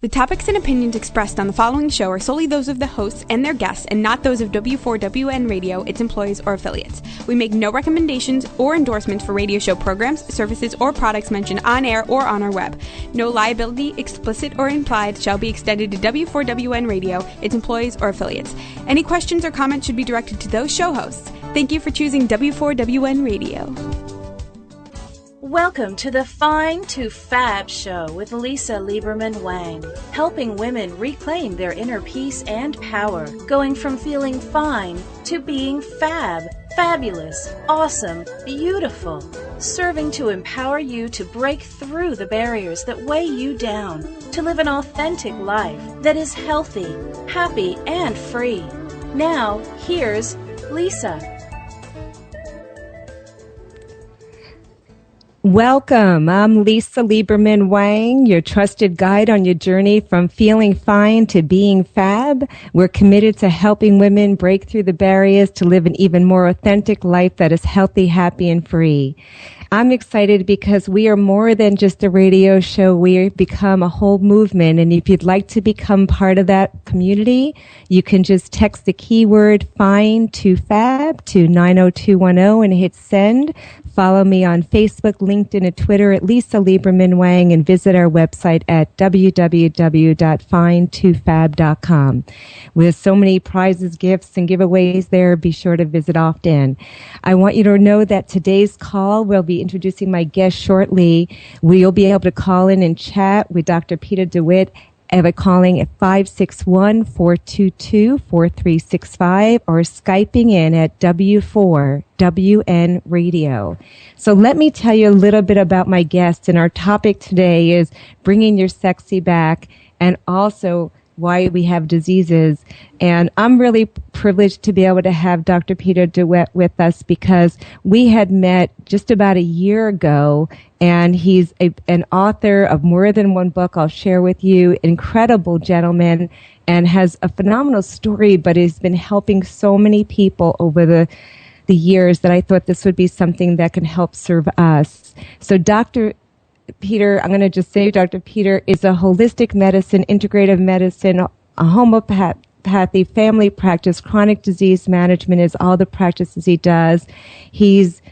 The topics and opinions expressed on the following show are solely those of the hosts and their guests and not those of W4WN Radio, its employees, or affiliates. We make no recommendations or endorsements for radio show programs, services, or products mentioned on air or on our web. No liability, explicit or implied, shall be extended to W4WN Radio, its employees, or affiliates. Any questions or comments should be directed to those show hosts. Thank you for choosing W4WN Radio. Welcome to the Fine to Fab Show with Lisa Lieberman-Wang, helping women reclaim their inner peace and power, going from feeling fine to being fab, fabulous, awesome, beautiful, serving to empower you to break through the barriers that weigh you down, to live an authentic life that is healthy, happy, and free. Now, here's Lisa. Welcome. I'm Lisa Lieberman-Wang, your trusted guide on your journey from feeling fine to being fab. We're committed to helping women break through the barriers to live an even more authentic life that is healthy, happy, and free. I'm excited because we are more than just a radio show. We've become a whole movement. And if you'd like to become part of that community, you can just text the keyword FINE to FAB to 90210 and hit send. Follow me on Facebook, LinkedIn, and Twitter at Lisa Lieberman-Wang and visit our website at www.fine2fab.com. With so many prizes, gifts, and giveaways there, be sure to visit often. I want you to know that today's call will be introducing my guest shortly. We'll be able to call in and chat with Dr. Peter DeWitt by calling at 561-422-4365 or Skyping in at W4WN Radio. So let me tell you a little bit about my guest, and our topic today is bringing your sexy back and also why we have diseases. And I'm really privileged to be able to have Dr. Peter DeWitt with us because we had met just about a year ago, and he's an author of more than one book I'll share with you, incredible gentleman, and has a phenomenal story, but has been helping so many people over the years that I thought this would be something that can help serve us. So Dr. Peter, I'm going to just say Dr. Peter is a holistic medicine, integrative medicine, a homeopathy, family practice, chronic disease management is all the practices he does. He's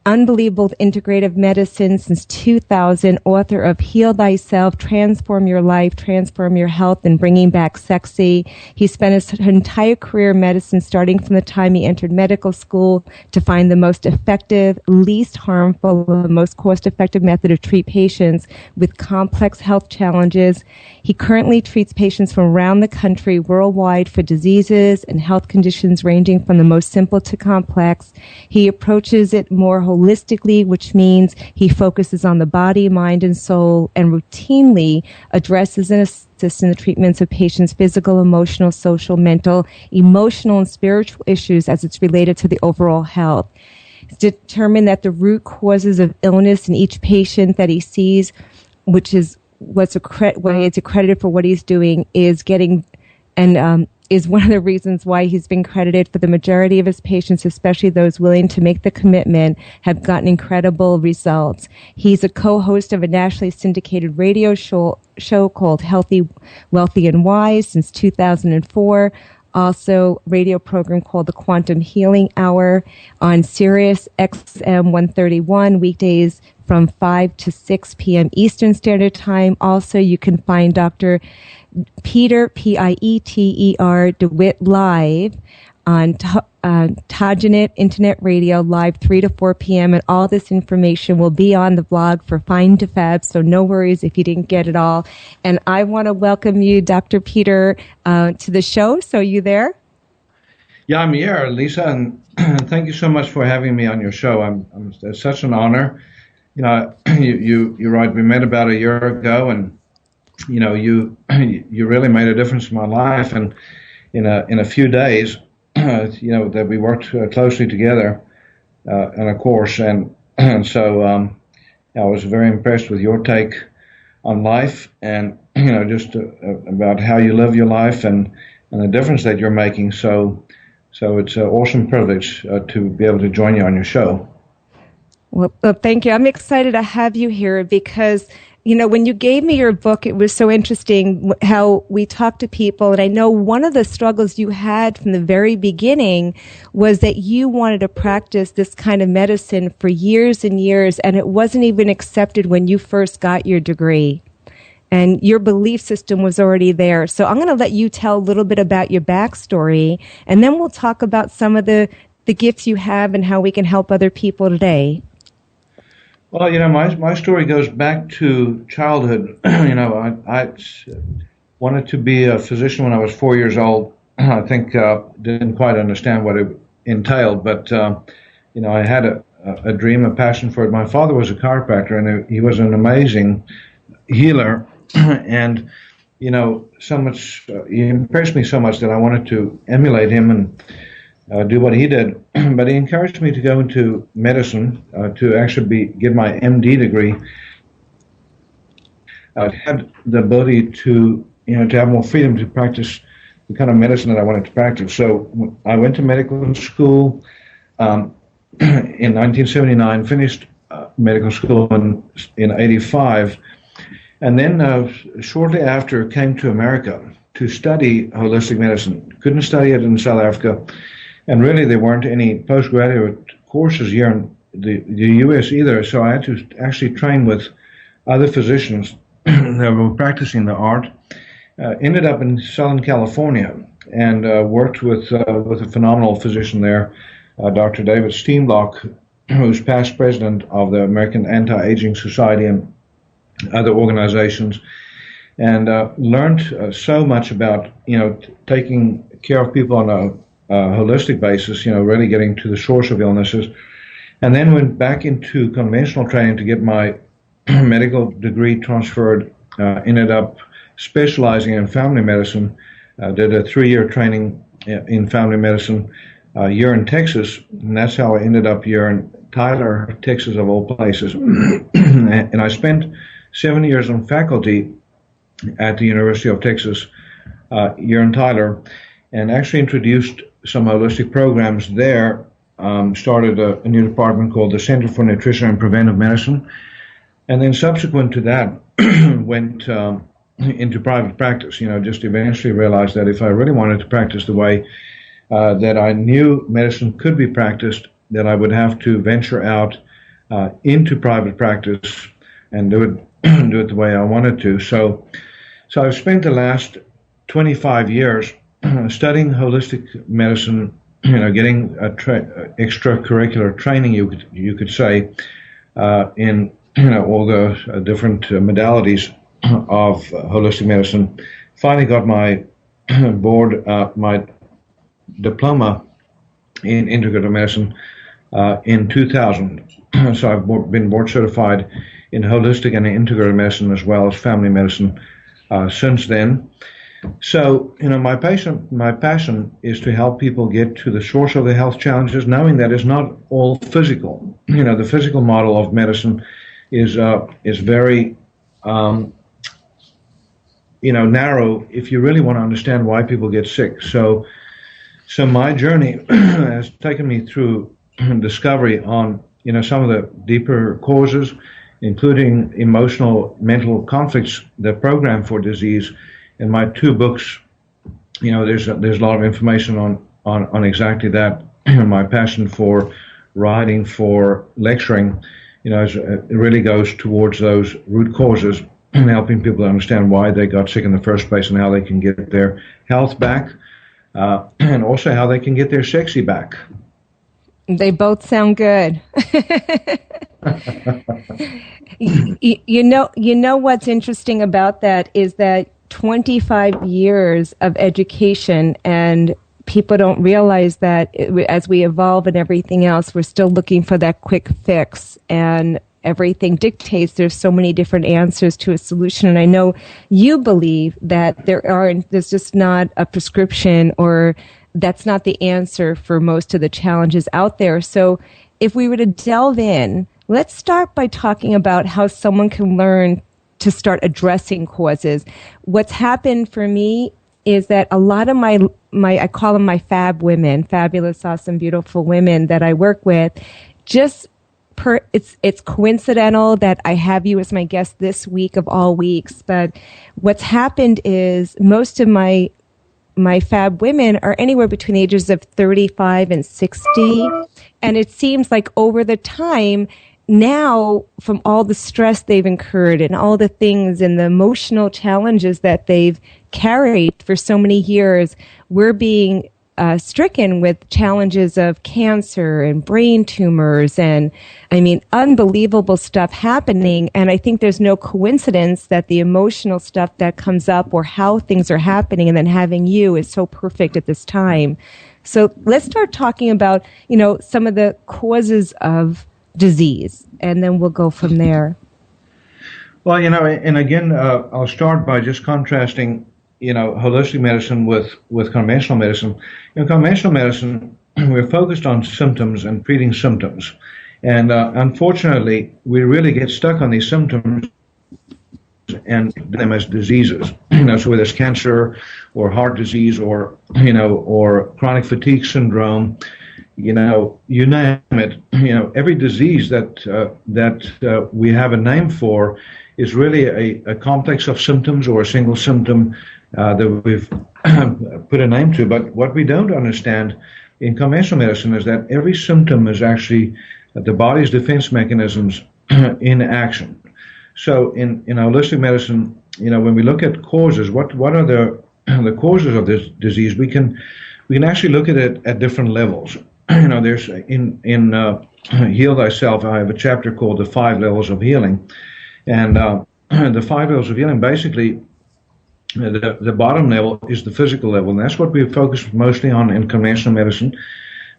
unbelievable integrative medicine since 2000, author of Heal Thyself, Transform Your Life, Transform Your Health, and Bringing Back Sexy. He spent his entire career in medicine, starting from the time he entered medical school to find the most effective, least harmful, the most cost-effective method to treat patients with complex health challenges. He currently treats patients from around the country, worldwide, for diseases and health conditions ranging from the most simple to complex. He approaches it more holistically, which means he focuses on the body, mind, and soul, and routinely addresses and assists in the treatments of patients' physical, emotional, social, mental, emotional, and spiritual issues as it's related to the overall health. It's determined that the root causes of illness in each patient that he sees, which is why it's accredited for what he's doing, is getting and is one of the reasons why he's been credited for the majority of his patients, especially those willing to make the commitment, have gotten incredible results. He's a co-host of a nationally syndicated radio show called Healthy, Wealthy, and Wise since 2004. Also, a radio program called the Quantum Healing Hour on Sirius XM 131 weekdays from 5 to 6 p.m. Eastern Standard Time. Also, you can find Dr. Peter, P-I-E-T-E-R, DeWitt live on Tagenet Internet Radio live 3 to 4 p.m. And all this information will be on the blog for Fine to Fab, so no worries if you didn't get it all. And I want to welcome you, Dr. Peter, to the show. So are you there? Yeah, I'm here, Lisa, and thank you so much for having me on your show. It's such an honor. You know, you're right. We met about a year ago, and you know, you really made a difference in my life. And in a few days, you know, that we worked closely together in a course, and so I was very impressed with your take on life, and you know, just about how you live your life and the difference that you're making. So it's an awesome privilege to be able to join you on your show. Well, thank you. I'm excited to have you here because when you gave me your book, it was so interesting how we talked to people. And I know one of the struggles you had from the very beginning was that you wanted to practice this kind of medicine for years and years, and it wasn't even accepted when you first got your degree. And your belief system was already there. So I'm going to let you tell a little bit about your backstory, and then we'll talk about some of the gifts you have and how we can help other people today. Well, my story goes back to childhood. I wanted to be a physician when I was 4 years old. I think didn't quite understand what it entailed, but I had a dream, a passion for it. My father was a chiropractor, and he was an amazing healer, and so much. He impressed me so much that I wanted to emulate him and do what he did. But he encouraged me to go into medicine, to actually get my MD degree. I had the ability to have more freedom to practice the kind of medicine that I wanted to practice. So I went to medical school in 1979, finished medical school in 85, and then shortly after came to America to study holistic medicine. Couldn't study it in South Africa. And really, there weren't any postgraduate courses here in the U.S. either, so I had to actually train with other physicians that were practicing the art. Ended up in Southern California and worked with a phenomenal physician there, Dr. David Steenblock, who's past president of the American Anti-Aging Society and other organizations, and learned so much about taking care of people on a holistic basis, really getting to the source of illnesses, and then went back into conventional training to get my medical degree transferred. Ended up specializing in family medicine. Did a 3-year training in family medicine, a year in Texas, and that's how I ended up here in Tyler, Texas, of all places. And I spent 7 years on faculty at the University of Texas, here in Tyler, and actually introduced some holistic programs there. Started a new department called the Center for Nutrition and Preventive Medicine, and then subsequent to that went into private practice. Just eventually realized that if I really wanted to practice the way that I knew medicine could be practiced, that I would have to venture out into private practice and do it the way I wanted to. So I've spent the last 25 years studying holistic medicine, getting extracurricular training, you could say, in all the different modalities of holistic medicine. Finally got my my diploma in integrative medicine in 2000. So I've been board certified in holistic and integrative medicine as well as family medicine since then. So, my passion is to help people get to the source of their health challenges, knowing that it's not all physical. The physical model of medicine is very, narrow if you really want to understand why people get sick. So my journey has taken me through discovery on, some of the deeper causes, including emotional, mental conflicts that program for disease. In my 2 books, there's a lot of information on exactly that. My passion for writing, for lecturing, it really goes towards those root causes, helping people to understand why they got sick in the first place and how they can get their health back, and also how they can get their sexy back. They both sound good. You know what's interesting about that is that 25 years of education, and people don't realize that as we evolve and everything else, we're still looking for that quick fix, and everything dictates there's so many different answers to a solution. And I know you believe that there's just not a prescription, or that's not the answer for most of the challenges out there. So if we were to delve in, let's start by talking about how someone can learn to start addressing causes. What's happened for me is that a lot of my I call them my fab women, fabulous, awesome, beautiful women that I work with, just it's coincidental that I have you as my guest this week of all weeks, but what's happened is most of my fab women are anywhere between the ages of 35 and 60. And it seems like over the time now, from all the stress they've incurred and all the things and the emotional challenges that they've carried for so many years, we're being stricken with challenges of cancer and brain tumors and, unbelievable stuff happening. And I think there's no coincidence that the emotional stuff that comes up or how things are happening and then having you is so perfect at this time. So let's start talking about, some of the causes of disease, and then we'll go from there. Well, and again, I'll start by just contrasting holistic medicine with conventional medicine. In conventional medicine, we're focused on symptoms and treating symptoms. And unfortunately, we really get stuck on these symptoms and them as diseases. So whether it's cancer or heart disease or chronic fatigue syndrome, you name it, every disease that we have a name for is really a complex of symptoms or a single symptom that we've put a name to. But what we don't understand in conventional medicine is that every symptom is actually the body's defense mechanisms in action. So in holistic medicine, when we look at causes, what are the causes of this disease? We can actually look at it at different levels. There's in Heal Thyself, I have a chapter called The 5 Levels of Healing. And the 5 levels of healing, basically, the bottom level is the physical level, and that's what we focus mostly on in conventional medicine.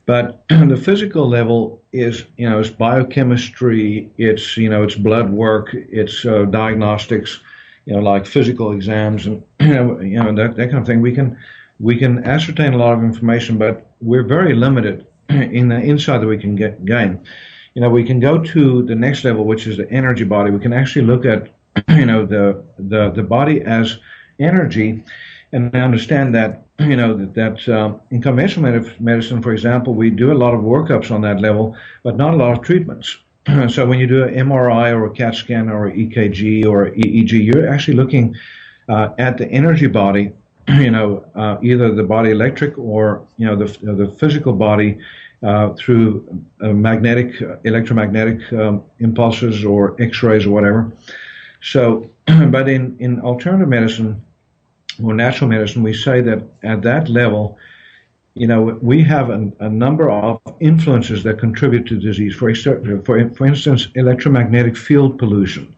But the physical level is, it's biochemistry, it's blood work, it's diagnostics, like physical exams, and that kind of thing. We can ascertain a lot of information, but we're very limited in the insight that we can gain. We can go to the next level, which is the energy body. We can actually look at, the body as energy, and understand that, that in conventional medicine, for example, we do a lot of workups on that level, but not a lot of treatments. So when you do an MRI or a CAT scan or EKG or EEG, you're actually looking at the energy body, either the body electric or, the physical body through electromagnetic impulses or X-rays or whatever. So, but in alternative medicine or natural medicine, we say that at that level, we have a number of influences that contribute to disease. For instance, electromagnetic field pollution.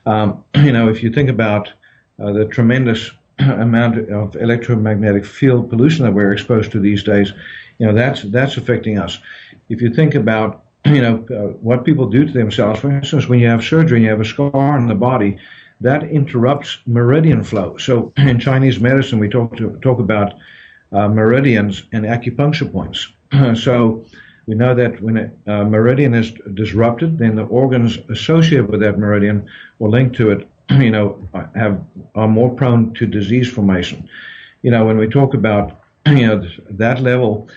If you think about the tremendous amount of electromagnetic field pollution that we're exposed to these days, that's affecting us. If you think about what people do to themselves, for instance, when you have surgery and you have a scar on the body, that interrupts meridian flow. So in Chinese medicine, we talk about meridians and acupuncture points. So we know that when a meridian is disrupted, then the organs associated with that meridian or linked to it, are more prone to disease formation. When we talk about that level,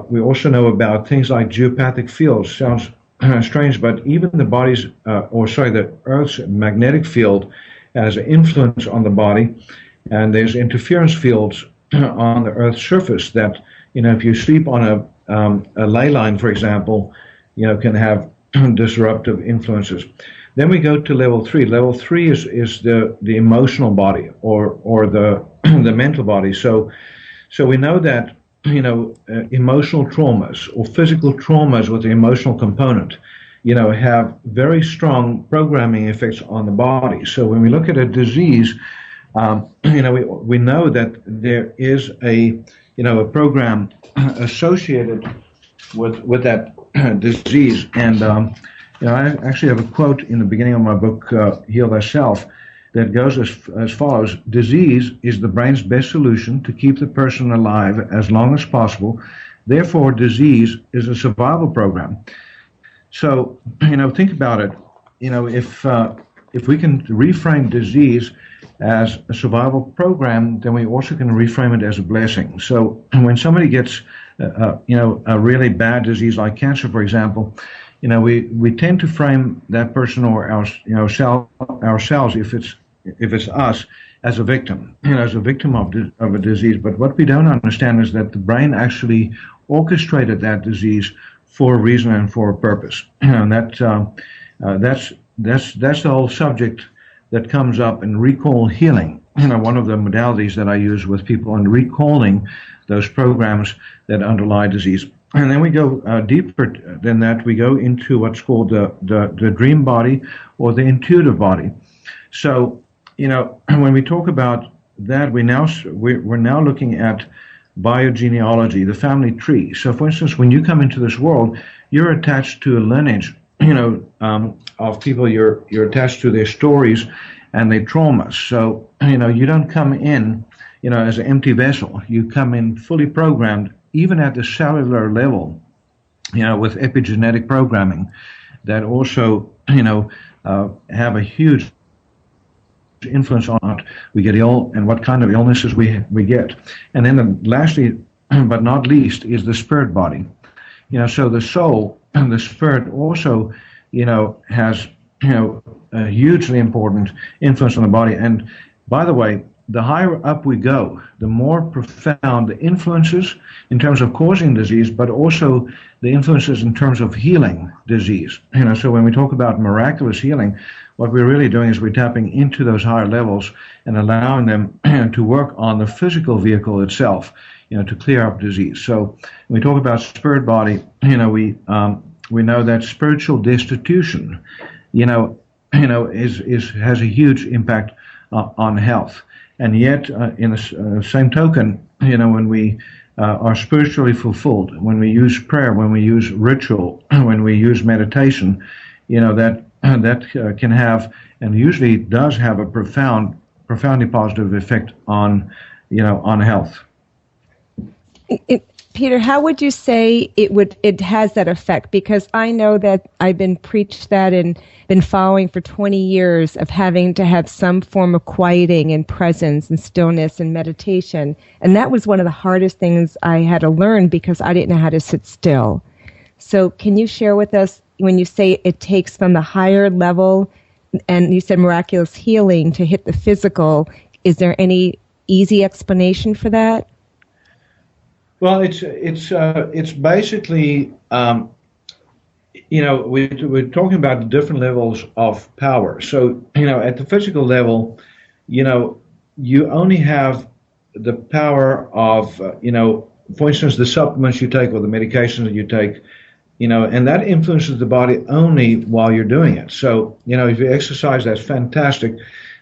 we also know about things like geopathic fields. Sounds strange, but even the Earth's magnetic field has an influence on the body, and there's interference fields on the Earth's surface that, if you sleep on a ley line, for example, can have disruptive influences. Then we go to level 3. Level 3 is the emotional body or the the mental body. So we know that emotional traumas or physical traumas with the emotional component, have very strong programming effects on the body. So when we look at a disease, we know that there is a program associated with that disease. And I actually have a quote in the beginning of my book, Heal Thyself, that goes as follows: disease is the brain's best solution to keep the person alive as long as possible. Therefore, disease is a survival program. So, think about it. If we can reframe disease as a survival program, then we also can reframe it as a blessing. So when somebody gets, a really bad disease like cancer, for example, we tend to frame that person or ourselves, if it's us, as a victim, as a victim of a disease. But what we don't understand is that the brain actually orchestrated that disease for a reason and for a purpose. And that's the whole subject that comes up in recall healing. One of the modalities that I use with people in recalling those programs that underlie disease. And then we go deeper than that. We go into what's called the dream body or the intuitive body. So, when we talk about that, we're now looking at biogenealogy, the family tree. So, for instance, when you come into this world, you're attached to a lineage, of people. You're attached to their stories and their traumas. So, you don't come in, as an empty vessel. You come in fully programmed, even at the cellular level, with epigenetic programming that also, have a huge influence on what we get ill and what kind of illnesses we get. And then lastly, but not least, is the spirit body. So the soul and the spirit also, has, a hugely important influence on the body. And by the way, the higher up we go, the more profound the influences in terms of causing disease, but also the influences in terms of healing disease. So when we talk about miraculous healing, what we're really doing is we're tapping into those higher levels and allowing them to work on the physical vehicle itself, to clear up disease. So when we talk about spirit body, we know that spiritual destitution, has a huge impact on health. And yet, in the same token, when we are spiritually fulfilled, when we use prayer, when we use ritual, when we use meditation, that can have, and usually does have, a profoundly positive effect on health. Peter, how would you say it has that effect? Because I know that I've been preached that and been following for 20 years of having to have some form of quieting and presence and stillness and meditation. And that was one of the hardest things I had to learn because I didn't know how to sit still. So can you share with us, when you say it takes from the higher level, and you said miraculous healing, to hit the physical, is there any easy explanation for that? Well, it's basically, we're talking about the different levels of power. So, at the physical level, you only have the power of, for instance, the supplements you take or the medications that you take, and that influences the body only while you're doing it. So, if you exercise, that's fantastic.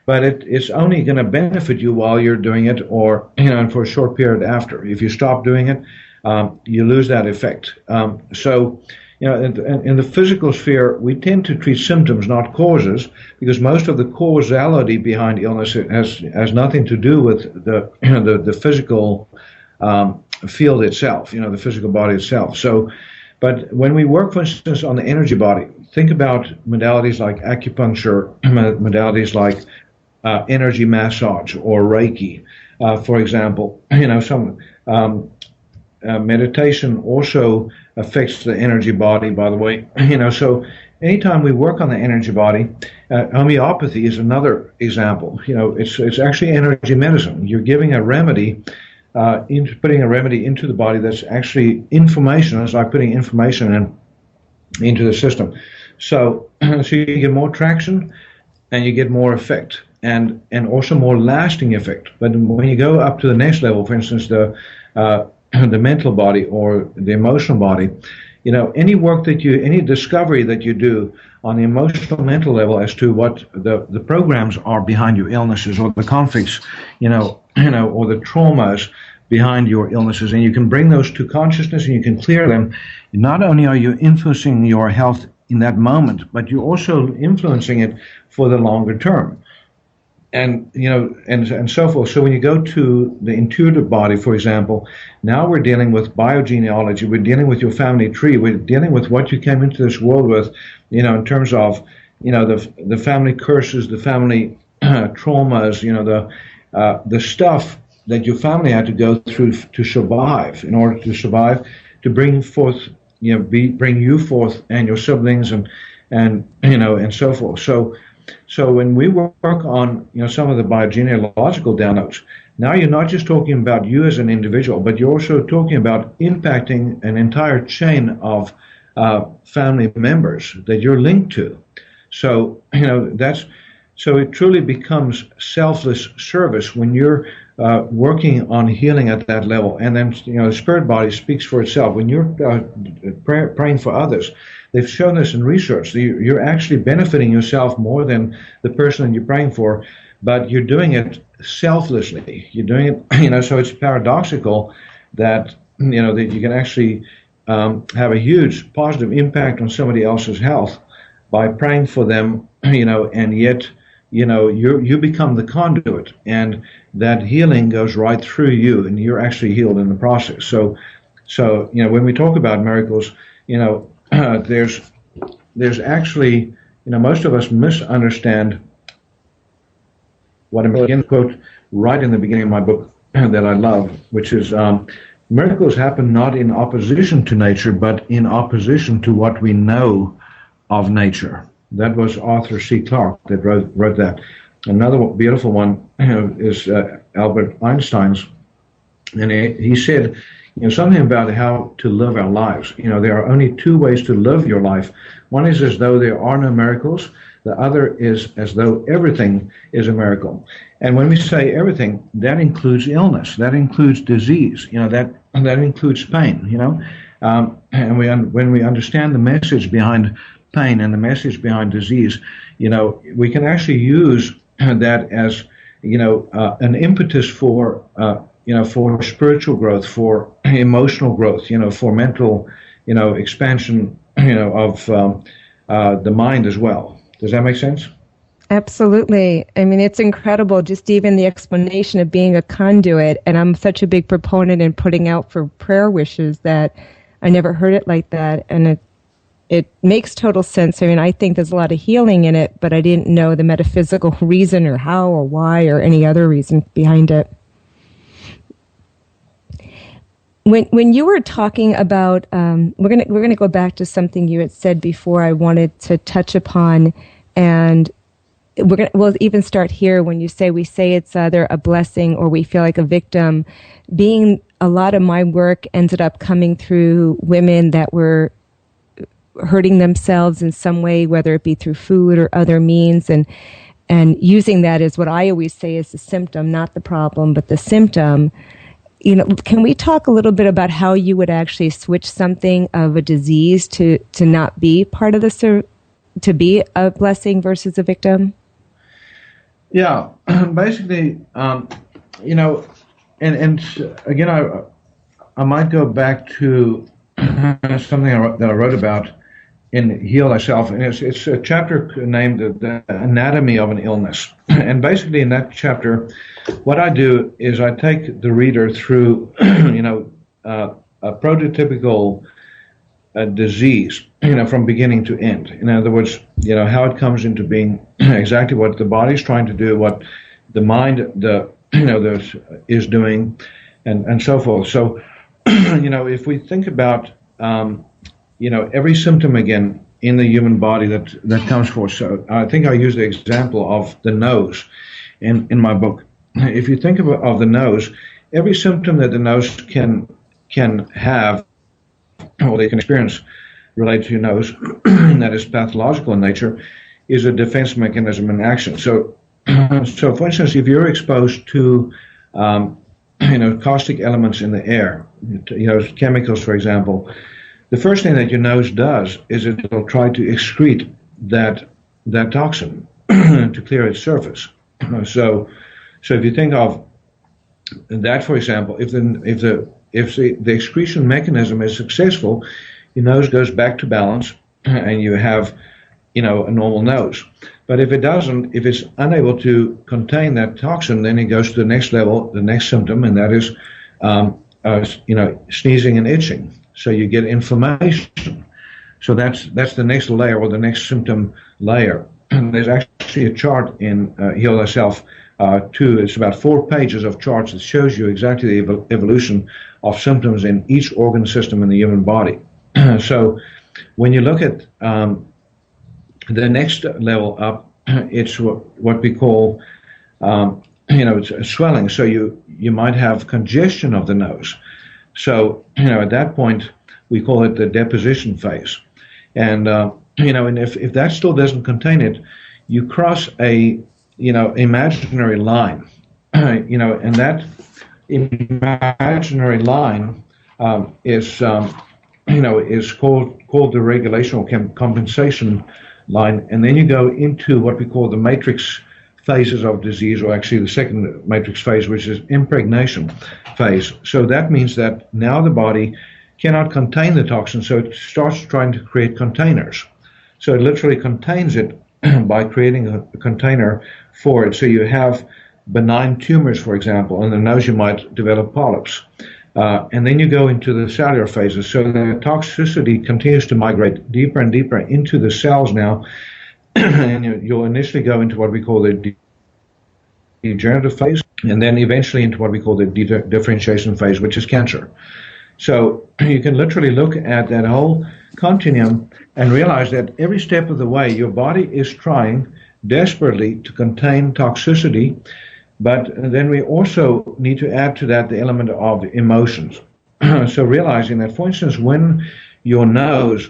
But it's only going to benefit you while you're doing it, or and for a short period after. If you stop doing it, you lose that effect. So, in the physical sphere, we tend to treat symptoms, not causes, because most of the causality behind illness has nothing to do with the physical field itself, the physical body itself. So, but when we work, for instance, on the energy body, think about modalities like acupuncture, modalities like energy massage or Reiki, for example. Some meditation also affects the energy body, by the way. So anytime we work on the energy body, homeopathy is another example. It's actually energy medicine. You're giving a remedy, putting a remedy into the body that's actually information. It's like putting information into the system. So you get more traction and you get more effect. And also more lasting effect. But when you go up to the next level, for instance, the mental body or the emotional body, any work any discovery that you do on the emotional mental level as to what the programs are behind your illnesses or the conflicts, or the traumas behind your illnesses, and you can bring those to consciousness and you can clear them. Not only are you influencing your health in that moment, but you're also influencing it for the longer term. And and so forth. So when you go to the intuitive body, for example, now we're dealing with biogenealogy. We're dealing with your family tree. We're dealing with what you came into this world with, in terms of, the family curses, the family traumas, the stuff that your family had to go through to survive, in order to survive, to bring forth bring you forth and your siblings and so forth. So when we work on some of the biogenealogical downloads, now you're not just talking about you as an individual, but you're also talking about impacting an entire chain of family members that you're linked to. So so it truly becomes selfless service when you're working on healing at that level. And then the spirit body speaks for itself. When you're praying for others, they've shown this in research. You're actually benefiting yourself more than the person that you're praying for, but you're doing it selflessly. You're doing it, so it's paradoxical that that you can actually have a huge positive impact on somebody else's health by praying for them, and yet you become the conduit, and that healing goes right through you, and you're actually healed in the process. So when we talk about miracles, there's actually, most of us misunderstand what I'm going to quote right in the beginning of my book that I love, which is miracles happen not in opposition to nature, but in opposition to what we know of nature. That was Arthur C. Clarke that wrote that. Another beautiful one is Albert Einstein's, and he said something about how to live our lives. There are only two ways to live your life. One is as though there are no miracles. The other is as though everything is a miracle. And when we say everything, that includes illness, that includes disease, that includes pain, and when we understand the message behind pain and the message behind disease, we can actually use that as, an impetus for spiritual growth, for emotional growth, for mental, expansion, of the mind as well. Does that make sense? Absolutely. I mean, it's incredible, just even the explanation of being a conduit. And I'm such a big proponent in putting out for prayer wishes that I never heard it like that. And it makes total sense. I mean, I think there's a lot of healing in it, but I didn't know the metaphysical reason or how or why or any other reason behind it. When you were talking about, we're gonna go back to something you had said before. I wanted to touch upon, and we'll even start here when you say we say it's either a blessing or we feel like a victim. Being a lot of my work ended up coming through women that were hurting themselves in some way, whether it be through food or other means, and using that as what I always say is the symptom, not the problem, but the symptom. Can we talk a little bit about how you would actually switch something of a disease to not be part of to be a blessing versus a victim? Yeah, basically, and again, I might go back to something that I wrote about in Heal Thyself, and it's a chapter named The Anatomy of an Illness. And basically in that chapter, what I do is I take the reader through, a prototypical disease, from beginning to end. In other words, how it comes into being, exactly what the body's trying to do, what the mind, is doing, and so forth. So, if we think about, every symptom again in the human body that comes forth. So I think I use the example of the nose in my book. If you think of the nose, every symptom that the nose can have, or they can experience related to your nose, that is pathological in nature, is a defense mechanism in action. So for instance, if you're exposed to, caustic elements in the air, chemicals, for example, the first thing that your nose does is it'll try to excrete that toxin to clear its surface. So if you think of that, for example, if the excretion mechanism is successful, your nose goes back to balance, and you have, a normal nose. But if it doesn't, if it's unable to contain that toxin, then it goes to the next level, the next symptom, and that is, sneezing and itching. So you get inflammation. So that's the next layer, or the next symptom layer. And there's actually a chart in Heal Thyself, too. It's about 4 pages of charts that shows you exactly the evolution of symptoms in each organ system in the human body. So when you look at the next level up, it's what we call, it's a swelling. So you might have congestion of the nose. So, at that point, we call it the deposition phase. And, and if that still doesn't contain it, you cross a, imaginary line, and that imaginary line is called the regulation or compensation line. And then you go into what we call the matrix phases of disease, or actually the second matrix phase, which is impregnation phase. So that means that now the body cannot contain the toxin, so it starts trying to create containers. So it literally contains it by creating a container for it. So you have benign tumors, for example. In the nose, you might develop polyps. And then you go into the cellular phases. So the toxicity continues to migrate deeper and deeper into the cells now. And you'll initially go into what we call the degenerative phase, and then eventually into what we call the differentiation phase, which is cancer. So you can literally look at that whole continuum and realize that every step of the way, your body is trying desperately to contain toxicity, but then we also need to add to that the element of emotions. So realizing that, for instance, when your nose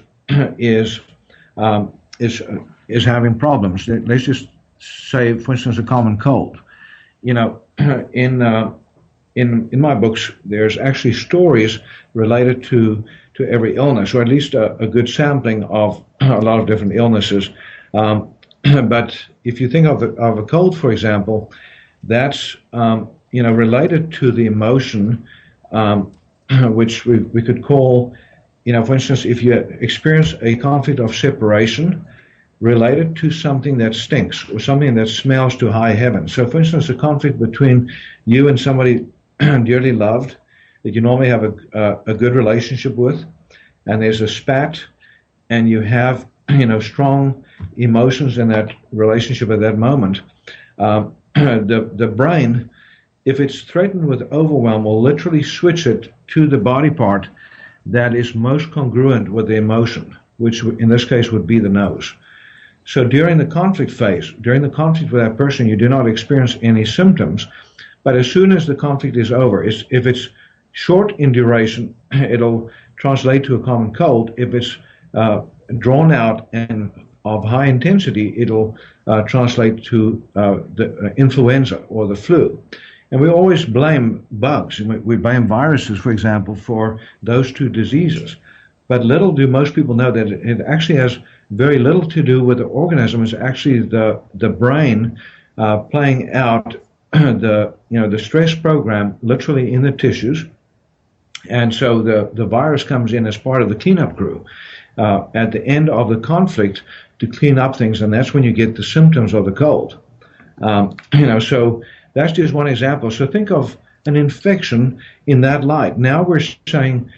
is having problems, let's just say, for instance, a common cold. In my books, there's actually stories related to every illness, or at least a good sampling of a lot of different illnesses. But if you think of a cold, for example, that's related to the emotion, which we could call, for instance, if you experience a conflict of separation related to something that stinks or something that smells to high heaven. So, for instance, a conflict between you and somebody dearly loved that you normally have a good relationship with, and there's a spat, and you have strong emotions in that relationship at that moment. The brain, if it's threatened with overwhelm, will literally switch it to the body part that is most congruent with the emotion, which in this case would be the nose. So during the conflict phase, during the conflict with that person, you do not experience any symptoms. But as soon as the conflict is over, if it's short in duration, it'll translate to a common cold. If it's drawn out and of high intensity, it'll translate to the influenza or the flu. And we always blame bugs. We blame viruses, for example, for those two diseases. But little do most people know that it actually has very little to do with the organism. It's actually the brain playing out the stress program literally in the tissues. And so the virus comes in as part of the cleanup crew at the end of the conflict to clean up things, and that's when you get the symptoms of the cold. So that's just one example. So think of an infection in that light. Now we're saying,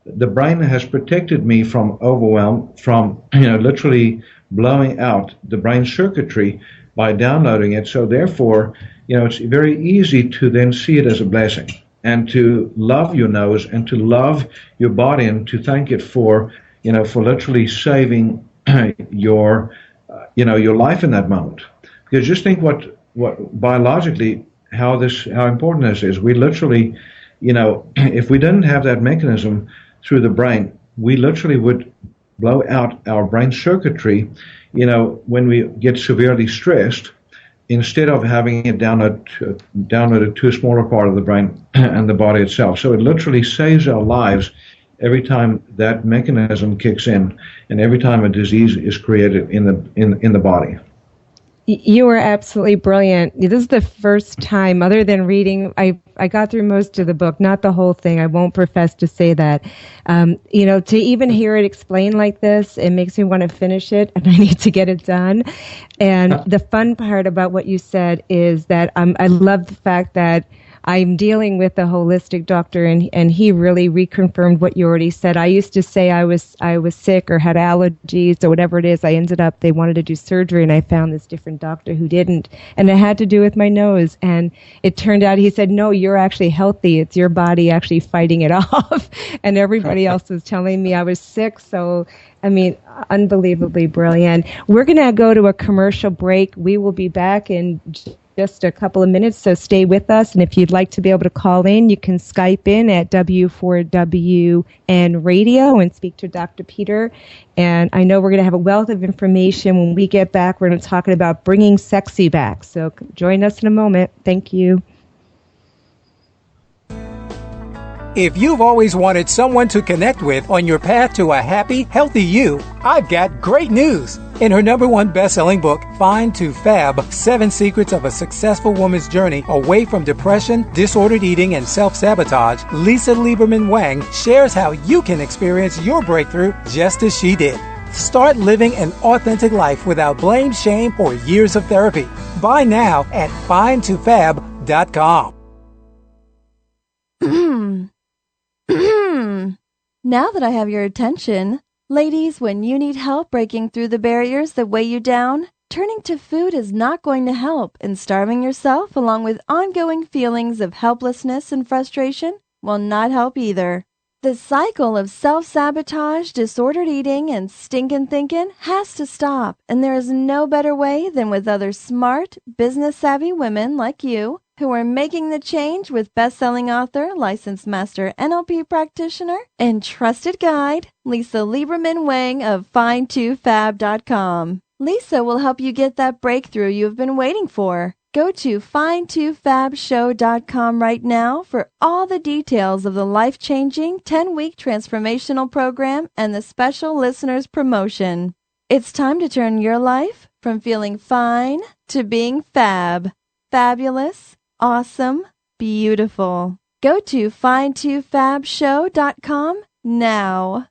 the brain has protected me from overwhelm, from literally blowing out the brain circuitry by downloading it. So therefore, it's very easy to then see it as a blessing and to love your nose and to love your body and to thank it for literally saving your life in that moment. Because just think what biologically how important this is. We literally, if we didn't have that mechanism through the brain, we literally would blow out our brain circuitry, when we get severely stressed, instead of having it downloaded to a smaller part of the brain and the body itself. So it literally saves our lives every time that mechanism kicks in, and every time a disease is created in the body. You were absolutely brilliant. This is the first time, other than reading, I got through most of the book, not the whole thing. I won't profess to say that. To even hear it explained like this, it makes me want to finish it, and I need to get it done. And the fun part about what you said is that I love the fact that I'm dealing with a holistic doctor, and he really reconfirmed what you already said. I used to say I was sick or had allergies or whatever it is. I ended up, they wanted to do surgery, and I found this different doctor who didn't. And it had to do with my nose. And it turned out, he said, no, you're actually healthy. It's your body actually fighting it off. And everybody else was telling me I was sick. So, I mean, unbelievably brilliant. We're going to go to a commercial break. We will be back in just a couple of minutes, so stay with us. And if you'd like to be able to call in, you can Skype in at W4WN Radio and speak to Dr. Peter. And I know we're going to have a wealth of information. When we get back, we're going to talk about bringing sexy back. So join us in a moment. Thank you. If you've always wanted someone to connect with on your path to a happy, healthy you, I've got great news. In her #1 best-selling book, Fine to Fab, 7 Secrets of a Successful Woman's Journey Away from Depression, Disordered Eating, and Self-Sabotage, Lisa Lieberman-Wang shares how you can experience your breakthrough just as she did. Start living an authentic life without blame, shame, or years of therapy. Buy now at finetofab.com. Now that I have your attention, ladies, when you need help breaking through the barriers that weigh you down, turning to food is not going to help, and starving yourself along with ongoing feelings of helplessness and frustration will not help either. The cycle of self-sabotage, disordered eating, and stinkin' thinking has to stop, and there is no better way than with other smart, business-savvy women like you who are making the change with best-selling author, licensed master NLP practitioner, and trusted guide, Lisa Lieberman-Wang of Fine2Fab.com. Lisa will help you get that breakthrough you've been waiting for. Go to Fine2Fabshow.com right now for all the details of the life-changing 10-week transformational program and the special listeners promotion. It's time to turn your life from feeling fine to being fab. Fabulous. Awesome, beautiful. Go to Fine2Fabshow.com now.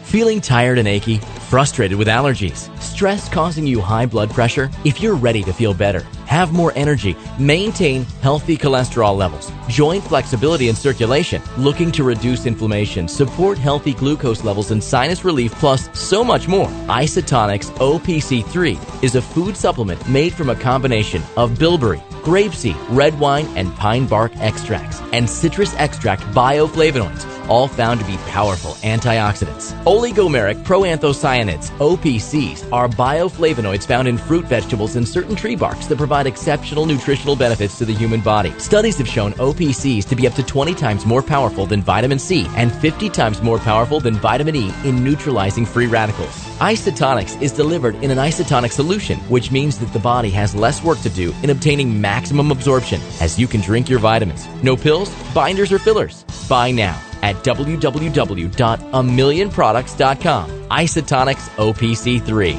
Feeling tired and achy? Frustrated with allergies? Stress causing you high blood pressure? If you're ready to feel better, have more energy, maintain healthy cholesterol levels, joint flexibility and circulation, looking to reduce inflammation, support healthy glucose levels and sinus relief, plus so much more, Isotonics OPC3 is a food supplement made from a combination of bilberry, grapeseed, red wine, and pine bark extracts, and citrus extract bioflavonoids, all found to be powerful antioxidants. Oligomeric proanthocyanins, OPCs, are bioflavonoids found in fruit, vegetables, and certain tree barks that provide exceptional nutritional benefits to the human body. Studies have shown OPCs to be up to 20 times more powerful than vitamin C and 50 times more powerful than vitamin E in neutralizing free radicals. Isotonics is delivered in an isotonic solution, which means that the body has less work to do in obtaining maximum absorption, as you can drink your vitamins. No pills, binders, or fillers. Buy now at www.amillionproducts.com. Isotonics OPC3.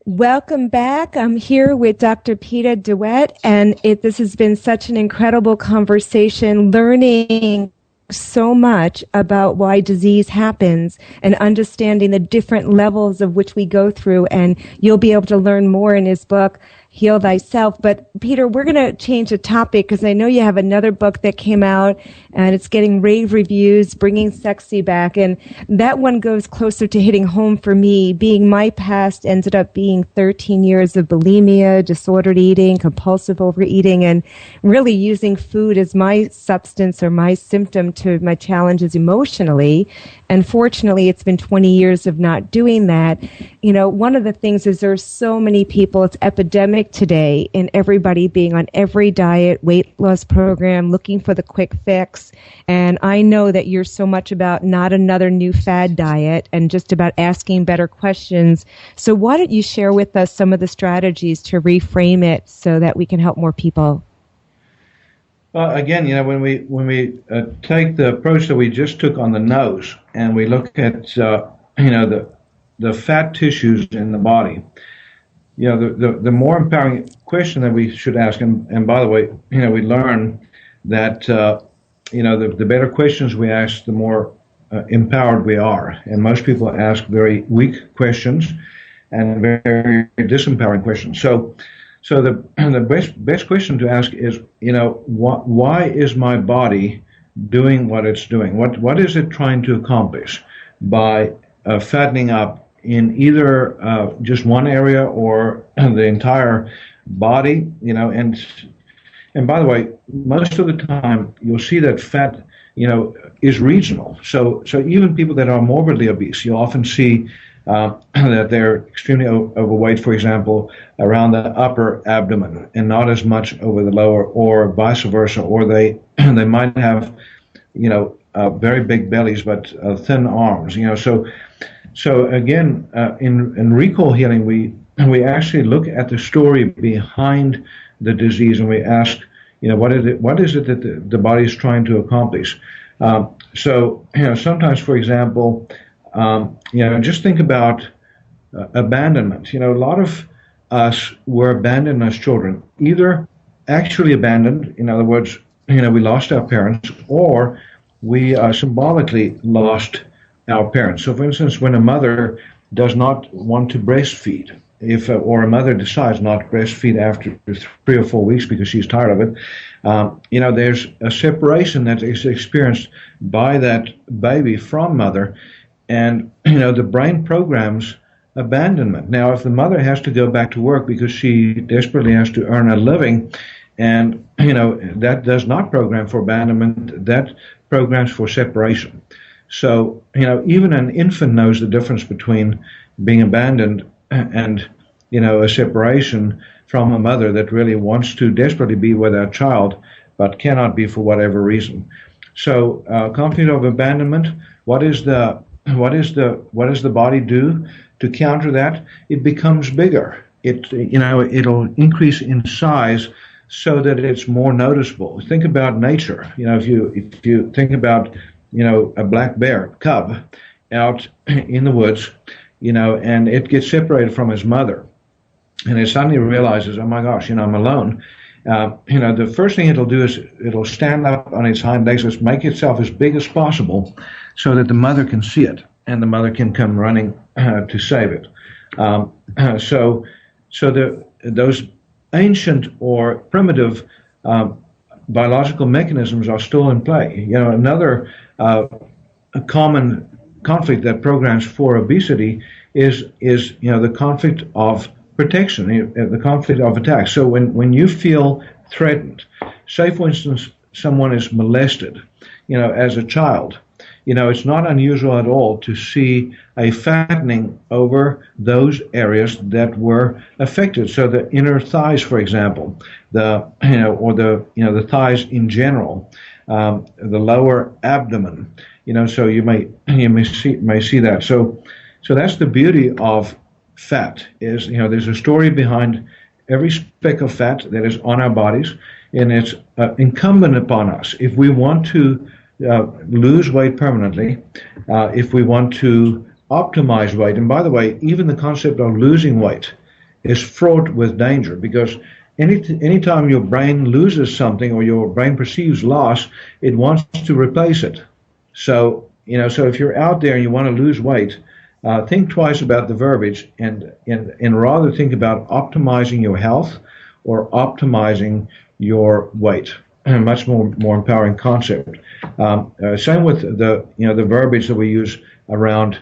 Welcome back. I'm here with Dr. Peter DeWitt, and this has been such an incredible conversation, learning so much about why disease happens and understanding the different levels of which we go through. And you'll be able to learn more in his book, Heal Thyself. But Peter, we're going to change the topic because I know you have another book that came out and it's getting rave reviews, Bringing Sexy Back. And that one goes closer to hitting home for me. Being my past ended up being 13 years of bulimia, disordered eating, compulsive overeating, and really using food as my substance or my symptom to my challenges emotionally. And fortunately, it's been 20 years of not doing that. You know, one of the things is there's so many people, it's epidemic today in everybody being on every diet, weight loss program, looking for the quick fix. And I know that you're so much about not another new fad diet and just about asking better questions. So why don't you share with us some of the strategies to reframe it so that we can help more people? Well, again, you know, when we take the approach that we just took on the nose, and we look at the fat tissues in the body, you know, the more empowering question that we should ask, and by the way, you know, we learn that the better questions we ask, the more empowered we are, and most people ask very weak questions, and very, very disempowering questions. So the best question to ask is, why is my body doing what it's doing? What is it trying to accomplish by fattening up in either just one area or the entire body? And by the way, most of the time you'll see that fat, is regional. So even people that are morbidly obese, you'll often see that they're extremely overweight, for example, around the upper abdomen, and not as much over the lower, or vice versa. Or they might have, very big bellies but thin arms. So again, in recall healing, we actually look at the story behind the disease, and we ask, what is it that the body is trying to accomplish? So sometimes, for example, just think about abandonment. A lot of us were abandoned as children, either actually abandoned, in other words, we lost our parents, or we symbolically lost our parents. So, for instance, when a mother does not want to breastfeed, or a mother decides not to breastfeed after 3 or 4 weeks because she's tired of it, there's a separation that is experienced by that baby from mother, and the brain programs abandonment. Now, if the mother has to go back to work because she desperately has to earn a living, and that does not program for abandonment, that programs for separation. So even an infant knows the difference between being abandoned and a separation from a mother that really wants to desperately be with our child but cannot be for whatever reason. So conflict of abandonment, what does the body do to counter that? It becomes bigger. It'll increase in size so that it's more noticeable. Think about nature. If you think about a black bear cub out in the woods, and it gets separated from his mother, and it suddenly realizes, oh my gosh, I'm alone. The first thing it'll do is it'll stand up on its hind legs, let's make itself as big as possible so that the mother can see it and the mother can come running to save it. Those ancient or primitive biological mechanisms are still in play. Another common conflict that programs for obesity is the conflict of protection, the conflict of attack. So when you feel threatened, say for instance someone is molested, as a child, it's not unusual at all to see a fattening over those areas that were affected. So the inner thighs, for example, the thighs in general, the lower abdomen, so you may see that. So that's the beauty of fat, is there's a story behind every speck of fat that is on our bodies, and it's incumbent upon us, if we want to lose weight permanently, if we want to optimize weight. And by the way, even the concept of losing weight is fraught with danger, because anytime your brain loses something or your brain perceives loss, it wants to replace it. So if you're out there and you want to lose weight, think twice about the verbiage, and rather think about optimizing your health or optimizing your weight. A much more empowering concept. Same with the verbiage that we use around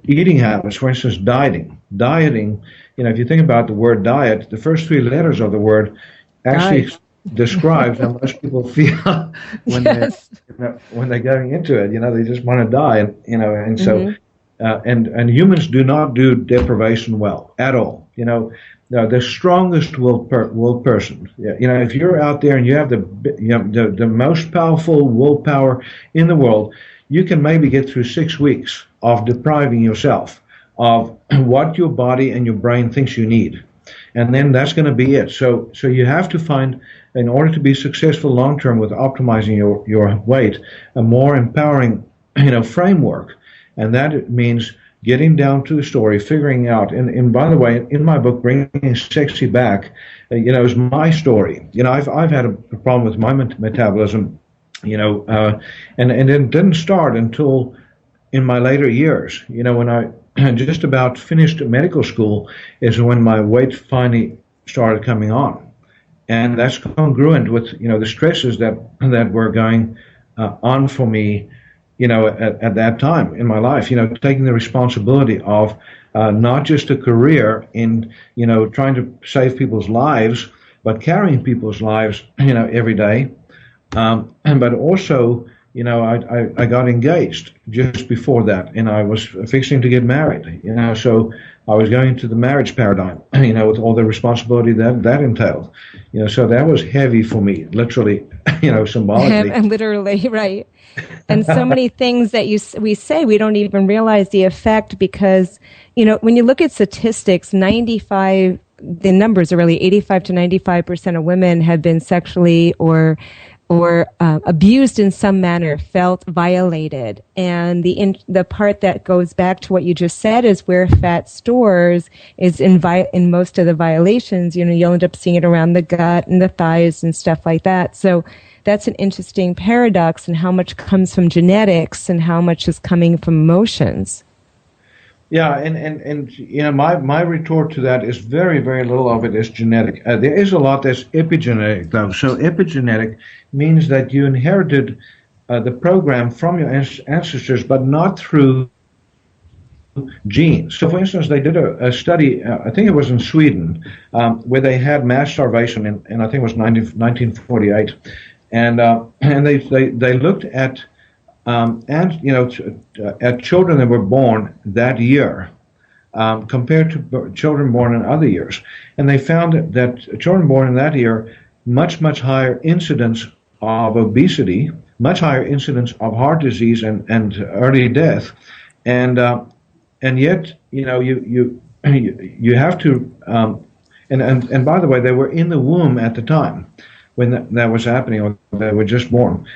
eating habits. For instance, dieting. Dieting. If you think about the word diet, the first 3 letters of the word actually describes how most people feel when they're going into it. They just want to die, and so. And humans do not do deprivation well at all. The strongest will person. If you're out there and you have the most powerful willpower in the world, you can maybe get through 6 weeks of depriving yourself of what your body and your brain thinks you need, and then that's going to be it. So you have to find, in order to be successful long term with optimizing your weight, a more empowering framework. And that means getting down to the story, figuring out, and by the way, in my book, Bringing Sexy Back, is my story. I've had a problem with my metabolism, and it didn't start until in my later years. When just about finished medical school is when my weight finally started coming on. And that's congruent with, the stresses that were going on for me, at that time in my life, taking the responsibility of not just a career in, trying to save people's lives, but carrying people's lives, every day. But also, I got engaged just before that, and I was fixing to get married, so I was going to the marriage paradigm, with all the responsibility that entailed, so that was heavy for me, literally, symbolically. And literally, right. And so many things that we say, we don't even realize the effect because, when you look at statistics, the numbers are really 85 to 95% of women have been sexually or abused in some manner, felt violated. And the part that goes back to what you just said is where fat stores is in most of the violations. You'll end up seeing it around the gut and the thighs and stuff like that. So that's an interesting paradox, and how much comes from genetics and how much is coming from emotions. Yeah, and my retort to that is very, very little of it is genetic. There is a lot that's epigenetic, though. So epigenetic means that you inherited the program from your ancestors, but not through genes. So, for instance, they did a study, I think it was in Sweden, where they had mass starvation, and I think it was 1948, and they looked at at children that were born that year compared to children born in other years. And they found that children born in that year, much higher incidence of obesity, much higher incidence of heart disease and early death. And yet, you have to, and by the way, they were in the womb at the time when that was happening, or they were just born.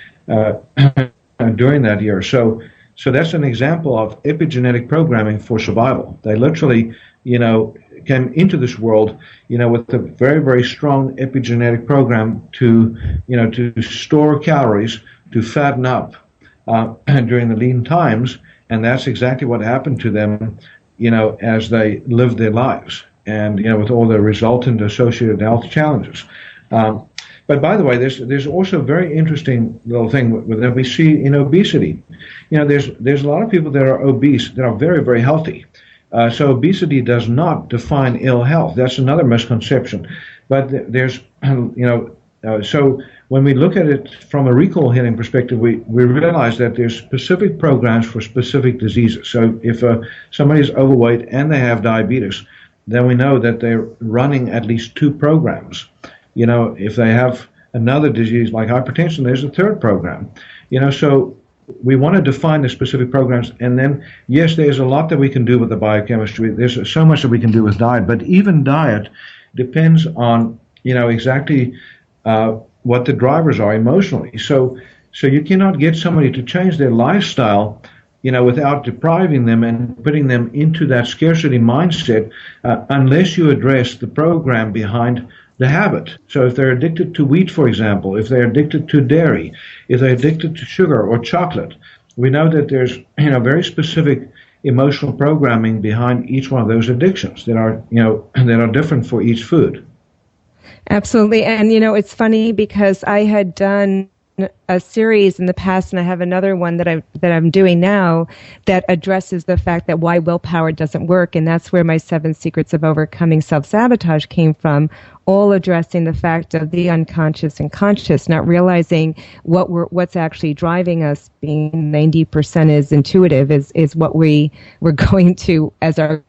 During that year. So that's an example of epigenetic programming for survival. They literally, came into this world, with a very, very strong epigenetic program to store calories, to fatten up during the lean times. And that's exactly what happened to them, as they lived their lives and, with all the resultant associated health challenges. But by the way, there's also a very interesting little thing that we see in obesity. There's a lot of people that are obese that are very, very healthy. So obesity does not define ill health. That's another misconception. But there's, so when we look at it from a recall healing perspective, we realize that there's specific programs for specific diseases. So if somebody's overweight and they have diabetes, then we know that they're running at least 2 programs. If they have another disease like hypertension, there's a 3rd program. So we want to define the specific programs. And then, yes, there's a lot that we can do with the biochemistry. There's so much that we can do with diet. But even diet depends on, exactly what the drivers are emotionally. So you cannot get somebody to change their lifestyle, without depriving them and putting them into that scarcity mindset unless you address the program behind the habit. So if they're addicted to wheat, for example, if they're addicted to dairy, if they're addicted to sugar or chocolate, we know that there's very specific emotional programming behind each one of those addictions that are different for each food. Absolutely. And it's funny because I had done a series in the past, and I have another one that I'm doing now that addresses the fact that why willpower doesn't work, and that's where my 7 Secrets of Overcoming Self-Sabotage came from, all addressing the fact of the unconscious and conscious, not realizing what's actually driving us. Being 90% is intuitive, is what we're going to as our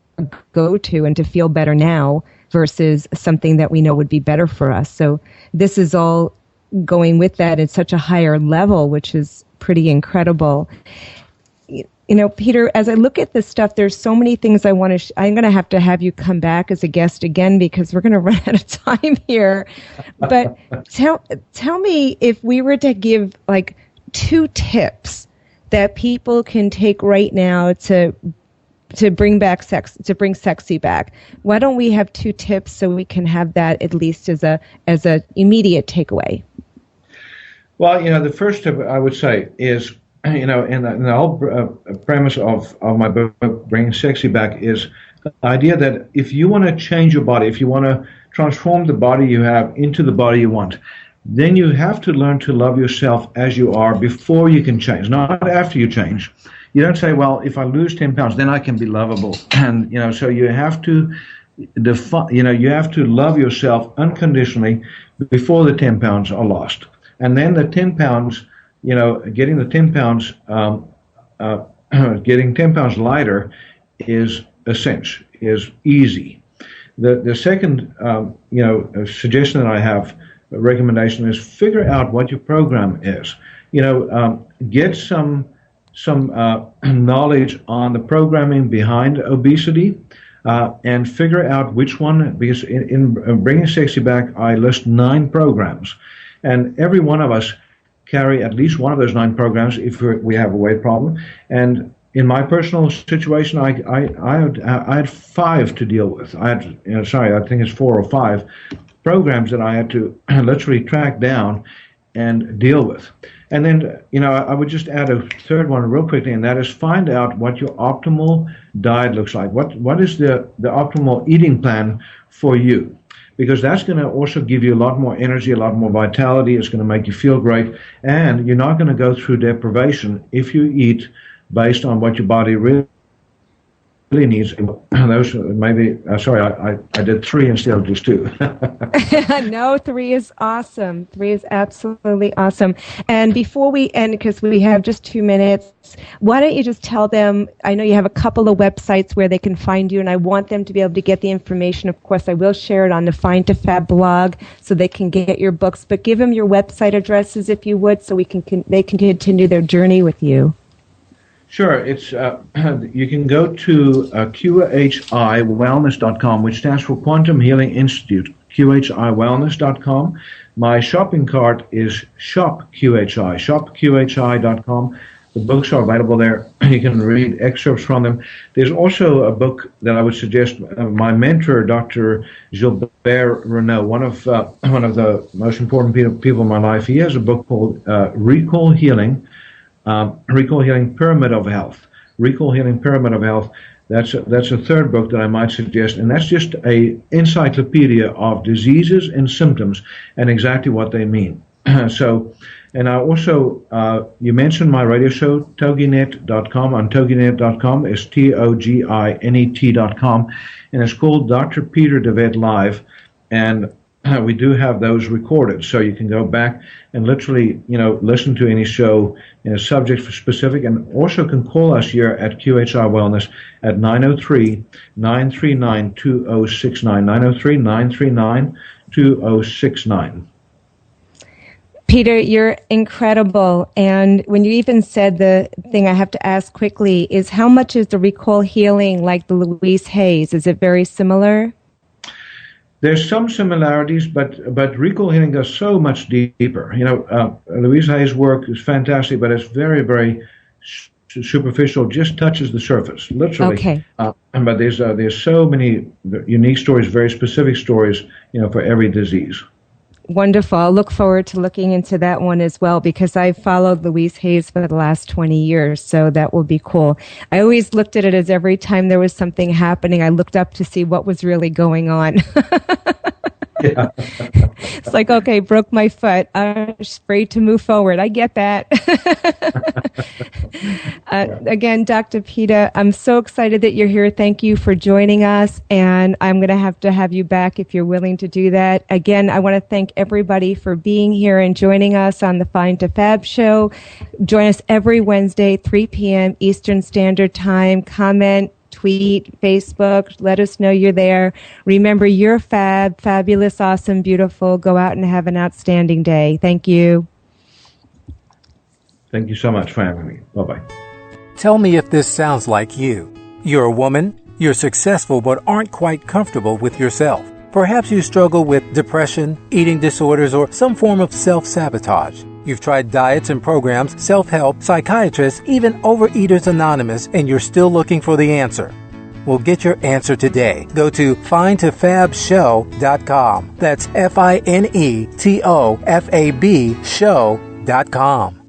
go-to, and to feel better now versus something that we know would be better for us. So this is all going with that at such a higher level, which is pretty incredible. Peter, as I look at this stuff, there's so many things I want to I'm going to have you come back as a guest again because we're going to run out of time here. But tell me, if we were to give like 2 tips that people can take right now to bring back sex, to bring sexy back, why don't we have 2 tips so we can have that at least as a immediate takeaway? Well, the first tip I would say is and the whole premise of my book, Bringing Sexy Back, is the idea that if you want to change your body, if you want to transform the body you have into the body you want, then you have to learn to love yourself as you are before you can change, not after you change. You don't say, well, if I lose 10 pounds, then I can be lovable. And, so you have to you have to love yourself unconditionally before the 10 pounds are lost. And then the 10 pounds, getting the 10 pounds, getting 10 pounds lighter is essential, is easy. The second, suggestion that I have, a recommendation, is figure out what your program is. Get some knowledge on the programming behind obesity, and figure out which one, because in Bringing Sexy Back, I list 9 programs, and every one of us carry at least one of those 9 programs if we have a weight problem. And in my personal situation, I had 5 to deal with. I think it's 4 or 5 programs that I had to literally track down and deal with. And then, I would just add a third one real quickly, and that is find out what your optimal diet looks like. What is the optimal eating plan for you? Because that's going to also give you a lot more energy, a lot more vitality. It's going to make you feel great, and you're not going to go through deprivation if you eat based on what your body really needs. Those maybe. I did 3 instead of just 2. No, 3 is awesome. 3 is absolutely awesome. And before we end, because we have just 2 minutes, why don't you just tell them? I know you have a couple of websites where they can find you, and I want them to be able to get the information. Of course, I will share it on the Find to Fab blog so they can get your books. But give them your website addresses if you would, so they can continue their journey with you. Sure. It's you can go to QHIWellness.com, which stands for Quantum Healing Institute, QHIWellness.com. My shopping cart is ShopQHI, ShopQHI.com. The books are available there. You can read excerpts from them. There's also a book that I would suggest. My mentor, Dr. Gilbert Renault, one of the most important people in my life, he has a book called Recall Healing Pyramid of Health. Recall Healing Pyramid of Health. That's a third book that I might suggest, and that's just a encyclopedia of diseases and symptoms and exactly what they mean. And I also, you mentioned my radio show, Toginet.com. On Toginet.com is TOGINET.com, and it's called Dr. Peter DeVet Live, and we do have those recorded, so you can go back and literally, listen to any show in a subject specific, and also can call us here at QHI Wellness at 903-939-2069, 903-939-2069. Peter, you're incredible. And when you even said the thing I have to ask quickly is, how much is the Recall Healing like the Louise Hayes? Is it very similar? There's some similarities, but Recall Healing goes so much deeper. Louise Hayes' work is fantastic, but it's very, very superficial, just touches the surface, literally. Okay. But there's so many unique stories, very specific stories, for every disease. Wonderful. I'll look forward to looking into that one as well, because I've followed Louise Hayes for the last 20 years, so that will be cool. I always looked at it as every time there was something happening, I looked up to see what was really going on. Yeah. It's like, okay, broke my foot. I'm afraid to move forward. I get that. Again, Dr. Peter, I'm so excited that you're here. Thank you for joining us, and I'm going to have you back if you're willing to do that. Again, I want to thank everybody for being here and joining us on the Find to Fab show. Join us every Wednesday, 3 p.m. Eastern Standard Time. Comment, tweet, Facebook, let us know you're there. Remember, you're fabulous, awesome, beautiful. Go out and have an outstanding day. Thank you. Thank you so much for having me. Bye-bye. Tell me if this sounds like you. You're a woman, you're successful but aren't quite comfortable with yourself. Perhaps you struggle with depression, eating disorders, or some form of self-sabotage. You've tried diets and programs, self-help, psychiatrists, even Overeaters Anonymous, and you're still looking for the answer. Well, get your answer today. Go to findtofabshow.com. That's FINETOFAB show.com.